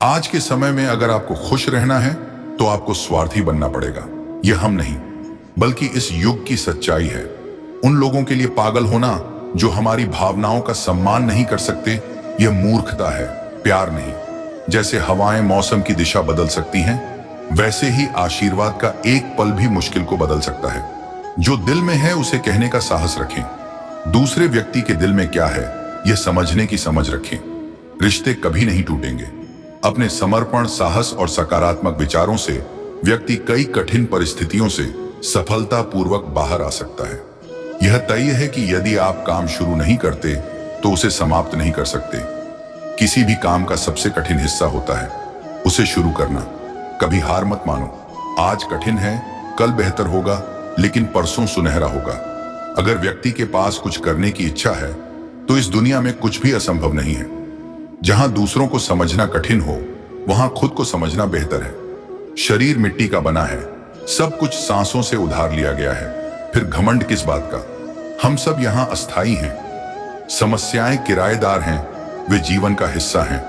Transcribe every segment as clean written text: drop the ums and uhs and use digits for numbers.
आज के समय में अगर आपको खुश रहना है तो आपको स्वार्थी बनना पड़ेगा। यह हम नहीं, बल्कि इस युग की सच्चाई है। उन लोगों के लिए पागल होना जो हमारी भावनाओं का सम्मान नहीं कर सकते, यह मूर्खता है, प्यार नहीं। जैसे हवाएं मौसम की दिशा बदल सकती हैं, वैसे ही आशीर्वाद का एक पल भी मुश्किल को बदल सकता है। जो दिल में है उसे कहने का साहस रखें। दूसरे व्यक्ति के दिल में क्या है यह समझने की समझ रखें। रिश्ते कभी नहीं टूटेंगे। अपने समर्पण, साहस और सकारात्मक विचारों से व्यक्ति कई कठिन परिस्थितियों से सफलतापूर्वक बाहर आ सकता है। यह तय है कि यदि आप काम शुरू नहीं करते तो उसे समाप्त नहीं कर सकते। किसी भी काम का सबसे कठिन हिस्सा होता है उसे शुरू करना। कभी हार मत मानो। आज कठिन है, कल बेहतर होगा, लेकिन परसों सुनहरा होगा। अगर व्यक्ति के पास कुछ करने की इच्छा है तो इस दुनिया में कुछ भी असंभव नहीं है। जहां दूसरों को समझना कठिन हो, वहां खुद को समझना बेहतर है। शरीर मिट्टी का बना है, सब कुछ सांसों से उधार लिया गया है, फिर घमंड किस बात का। हम सब यहाँ अस्थाई हैं। समस्याएं किराएदार हैं, वे जीवन का हिस्सा हैं।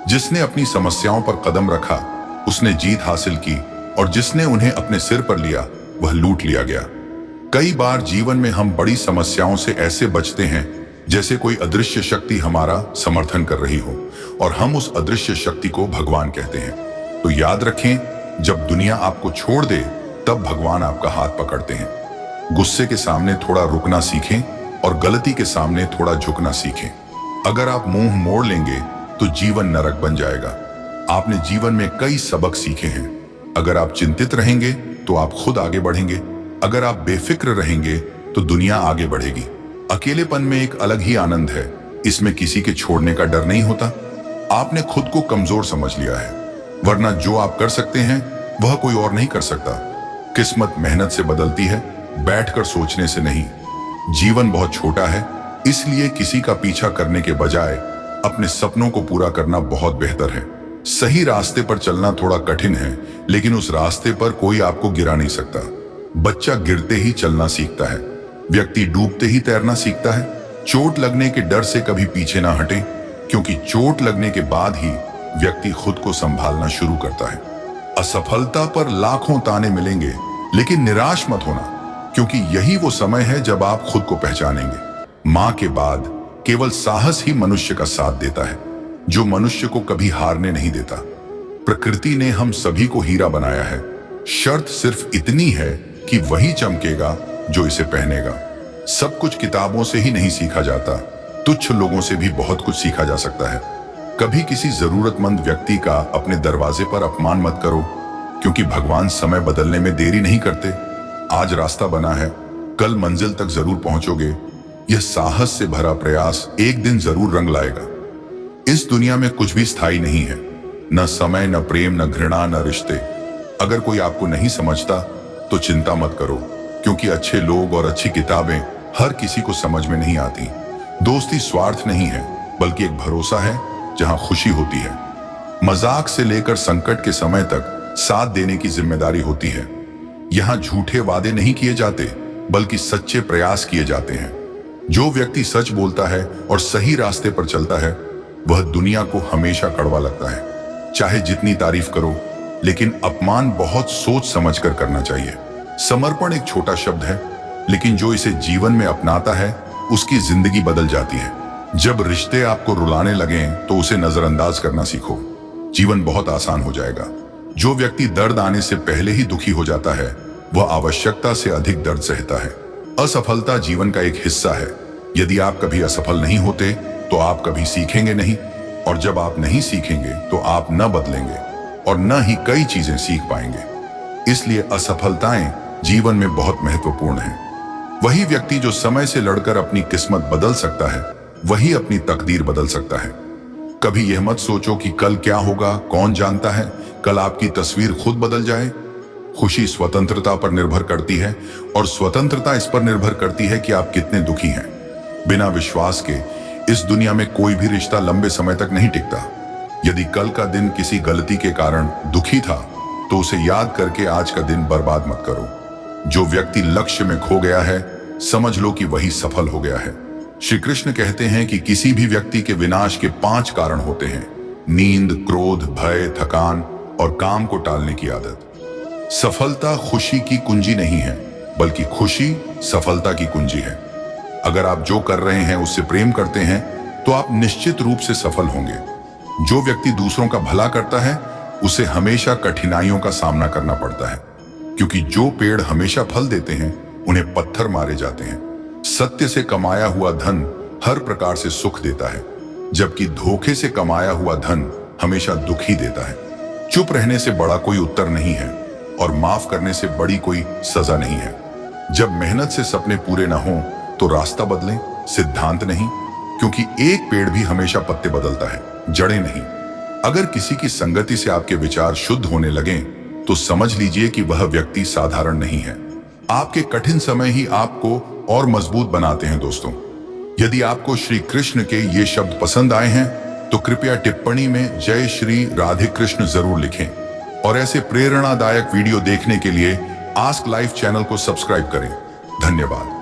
जिसने अपनी समस्याओं पर कदम रखा उसने जीत हासिल की, और जिसने उन्हें अपने सिर पर लिया वह लूट लिया गया। कई बार जीवन में हम बड़ी समस्याओं से ऐसे बचते हैं जैसे कोई अदृश्य शक्ति हमारा समर्थन कर रही हो, और हम उस अदृश्य शक्ति को भगवान कहते हैं। तो याद रखें, जब दुनिया आपको छोड़ दे तब भगवान आपका हाथ पकड़ते हैं। गुस्से के सामने थोड़ा रुकना सीखें और गलती के सामने थोड़ा झुकना सीखें। अगर आप मुंह मोड़ लेंगे तो जीवन नरक बन जाएगा। आपने जीवन में कई सबक सीखे हैं। अगर आप चिंतित रहेंगे तो आप खुद आगे बढ़ेंगे। अगर आप बेफिक्र रहेंगे तो दुनिया आगे बढ़ेगी। अकेलेपन में एक अलग ही आनंद है। इसमें किसी के छोड़ने का डर नहीं होता। आपने खुद को कमजोर समझ लिया है, वरना जो आप कर सकते हैं वह कोई और नहीं कर सकता। किस्मत मेहनत से बदलती है, बैठकर सोचने से नहीं। जीवन बहुत छोटा है, इसलिए किसी का पीछा करने के बजाय अपने सपनों को पूरा करना बहुत बेहतर है। सही रास्ते पर चलना थोड़ा कठिन है, लेकिन उस रास्ते पर कोई आपको गिरा नहीं सकता। बच्चा गिरते ही चलना सीखता है, व्यक्ति डूबते ही तैरना सीखता है। चोट लगने के डर से कभी पीछे ना हटें, क्योंकि चोट लगने के बाद ही व्यक्ति खुद को संभालना शुरू करता है। असफलता पर लाखों ताने मिलेंगे, लेकिन निराश मत होना, क्योंकि यही वो समय है जब आप खुद को पहचानेंगे। मां के बाद केवल साहस ही मनुष्य का साथ देता है, जो मनुष्य को कभी हारने नहीं देता। प्रकृति ने हम सभी को हीरा बनाया है। शर्त सिर्फ इतनी है कि वही चमकेगा जो इसे पहनेगा। सब कुछ किताबों से ही नहीं सीखा जाता, तुच्छ लोगों से भी बहुत कुछ सीखा जा सकता है। कभी किसी जरूरतमंद व्यक्ति का अपने दरवाजे पर अपमान मत करो, क्योंकि भगवान समय बदलने में देरी नहीं करते। आज रास्ता बना है, कल मंजिल तक जरूर पहुंचोगे। यह साहस से भरा प्रयास एक दिन जरूर रंग लाएगा। इस दुनिया में कुछ भी स्थायी नहीं है, न समय, न प्रेम, न घृणा, न रिश्ते। अगर कोई आपको नहीं समझता तो चिंता मत करो, क्योंकि अच्छे लोग और अच्छी किताबें हर किसी को समझ में नहीं आती। दोस्ती स्वार्थ नहीं है, बल्कि एक भरोसा है जहां खुशी होती है। मजाक से लेकर संकट के समय तक साथ देने की जिम्मेदारी होती है। यहां झूठे वादे नहीं किए जाते, बल्कि सच्चे प्रयास किए जाते हैं। जो व्यक्ति सच बोलता है और सही रास्ते पर चलता है, वह दुनिया को हमेशा कड़वा लगता है। चाहे जितनी तारीफ करो, लेकिन अपमान बहुत सोच समझकर करना चाहिए। समर्पण एक छोटा शब्द है, लेकिन जो इसे जीवन में अपनाता है उसकी जिंदगी बदल जाती है। जब रिश्ते आपको रुलाने लगें तो उसे नजरअंदाज करना सीखो। जीवन बहुत आसान हो जाएगा। जो व्यक्ति दर्द आने से पहले ही दुखी हो जाता है, वह आवश्यकता से अधिक दर्द सहता है। असफलता जीवन का एक हिस्सा है। यदि आप कभी असफल नहीं होते तो आप कभी सीखेंगे नहीं, और जब आप नहीं सीखेंगे तो आप न बदलेंगे और न ही कई चीजें सीख पाएंगे। इसलिए असफलताएं जीवन में बहुत महत्वपूर्ण हैं। वही व्यक्ति जो समय से लड़कर अपनी किस्मत बदल सकता है, वही अपनी तकदीर बदल सकता है। कभी यह मत सोचो कि कल क्या होगा, कौन जानता है। कल आपकी तस्वीर खुद बदल जाए। खुशी स्वतंत्रता पर निर्भर करती है, और स्वतंत्रता इस पर निर्भर करती है कि आप कितने दुखी हैं। बिना विश्वास के इस दुनिया में कोई भी रिश्ता लंबे समय तक नहीं टिकता। यदि कल का दिन किसी गलती के कारण दुखी था, तो उसे याद करके आज का दिन बर्बाद मत करो। जो व्यक्ति लक्ष्य में खो गया है, समझ लो कि वही सफल हो गया है। श्री कृष्ण कहते हैं कि किसी भी व्यक्ति के विनाश के 5 कारण होते हैं: नींद, क्रोध, भय, थकान और काम को टालने की आदत। सफलता खुशी की कुंजी नहीं है, बल्कि खुशी सफलता की कुंजी है। अगर आप जो कर रहे हैं उससे प्रेम करते हैं तो आप निश्चित रूप से सफल होंगे। जो व्यक्ति दूसरों का भला करता है उसे हमेशा कठिनाइयों का सामना करना पड़ता है, क्योंकि जो पेड़ हमेशा फल देते हैं उन्हें पत्थर मारे जाते हैं। सत्य से कमाया हुआ धन हर प्रकार से सुख देता है, जबकि धोखे से कमाया हुआ धन हमेशा दुख ही देता है। चुप रहने से बड़ा कोई उत्तर नहीं है और माफ करने से बड़ी कोई सजा नहीं है। जब मेहनत से सपने पूरे ना हो तो रास्ता बदलें, सिद्धांत नहीं, क्योंकि एक पेड़ भी हमेशा पत्ते बदलता है, जड़ें नहीं। अगर किसी की संगति से आपके विचार शुद्ध होने लगें तो समझ लीजिए कि वह व्यक्ति साधारण नहीं है। आपके कठिन समय ही आपको और मजबूत बनाते हैं। दोस्तों, यदि आपको श्री कृष्ण के ये शब्द पसंद आए हैं तो कृपया टिप्पणी में जय श्री राधे कृष्ण जरूर लिखें और ऐसे प्रेरणादायक वीडियो देखने के लिए आस्क लाइफ चैनल को सब्सक्राइब करें। धन्यवाद।